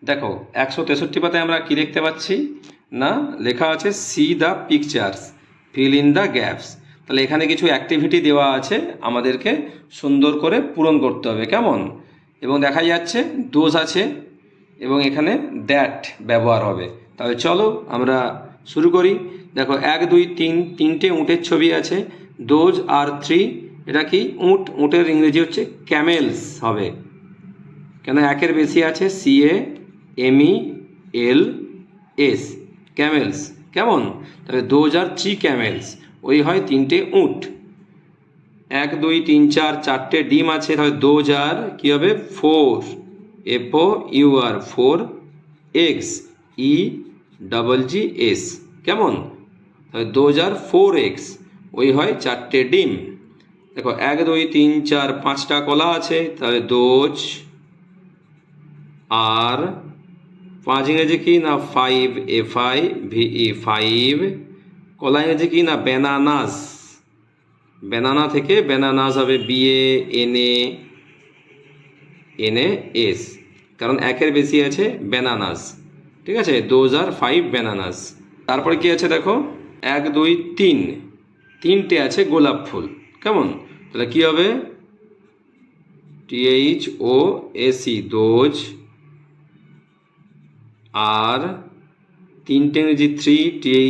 দেখো 163 পাতায় আমরা কি দেখতে পাচ্ছি না, লেখা আছে C the pictures, fill in the gaps. তাহলে এখানে কিছু অ্যাক্টিভিটি দেওয়া আছে, আমাদেরকে সুন্দর করে পূরণ করতে হবে, কেমন? এবং দেখা যাচ্ছে দোজ আছে এবং এখানে দ্যাট ব্যবহার হবে। তাহলে চলো আমরা শুরু করি। দেখো 1 2 3 তিনটে উটের ছবি আছে, দোজ আর 3। এটা কি উট? উটের ইংরেজি হচ্ছে ক্যামেলস হবে, কেন একের বেশি আছে, CAMELS, ক্যামেলস। কেমন? তাহলে দোজ আর 3 ক্যামেলস, ওই হয় তিনটে উট। 1 2 3 4 চারটে ডিম আছে, তাহলে দোজ আর কি হবে 4, FOUR, 4 eggs, EGGS। কেমন? তাহলে দোজ আর 4 eggs, ওই হয় চারটে ডিম। দেখো 1 2 3 4 5টা কলা আছে, তাহলে দোজ আর 5 ইংরেজি কি না 5, FIVE, 5। কলা ইংরেজি কি না ব্যানানাস, ব্যানানা থেকে ব্যানানাস হবে BANANAS, কারণ একের বেশি আছে ব্যানানাস। ঠিক আছে, দোজ আর 5 ব্যানানাস। তারপরে কি আছে দেখো 1 2 3 তিনটে আছে গোলাপ ফুল। কেমন? তাহলে কি হবে THOAC, দোজ আর তিনটে ইংরেজি 3, THREE,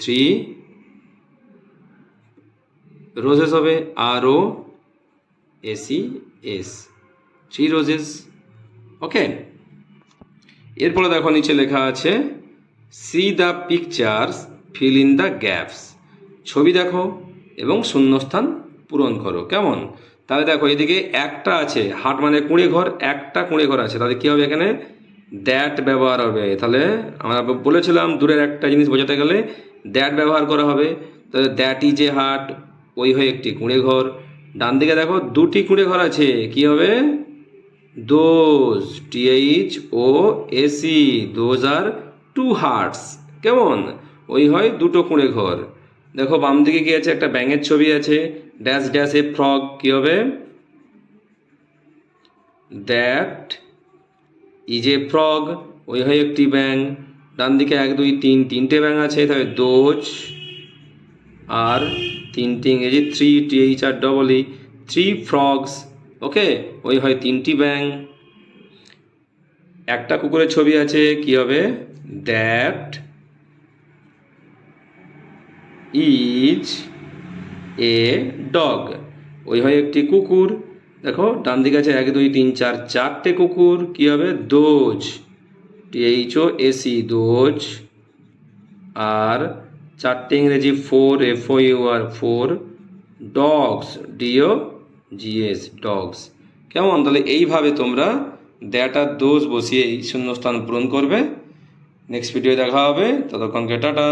3। রোজেস হবে ROSES, 3 রোজেস। ওকে, এরপরে দেখো নিচে লেখা আছে C the pictures, fill in the gaps. ছবি দেখো এবং শূন্যস্থান পূরণ করো। কেমন? তাহলে দেখো এদিকে একটা আছে, হাট মানে কুঁড়ে ঘর, একটা কুঁড়ে ঘর আছে, তাহলে কী হবে এখানে দ্যাট ব্যবহার হবে। তাহলে আমরা বলেছিলাম দূরের একটা জিনিস বোঝাতে গেলে দ্যাট ব্যবহার করা হবে। তাহলে দ্যাট ইজ এ হাট, ওই হয়ে একটি কুঁড়ে ঘর। ডান দিকে দেখো দুটি কুঁড়ে ঘর আছে, কি হবে দোজ, THOAC, দোজ আর 2 হার্টস। কেমন? ওই হয় দুটো কুঁড়ে ঘর। দেখো বাম দিকে কি আছে, একটা ব্যাঙের ছবি আছে, ড্যাশ ড্যাশ এ ফ্রগ, কি হবে দ্যাট ইজ এ ফ্রগ, ওই হয় একটি ব্যাঙ। ডান দিকে 1 2 3 তিনটে ব্যাঙ আছে, তাহলে দোজ আর তিনটে ইংরেজি 3, THREE, 3 ফ্রগস। ওকে, ওই হয় তিনটি ব্যাঙ। একটা কুকুরের ছবি আছে, কি হবে দ্যাট ইজ এ ডগ, ওই হয় একটি কুকুর। দেখো ডান দিকে আছে 1 2 3 4 চারটে কুকুর, কি হবে দোজ, THOAC, দোজ আর চারটে ইংরেজি 4, FOUR, 4 ডগস, DOGS, ডগস। কেমন? তাহলে এইভাবে তোমরা দ্যাট আর দোজ বসিয়ে এই শূন্যস্থান পূরণ করবে। নেক্সট ভিডিও দেখা হবে, ততক্ষণকে টাটা।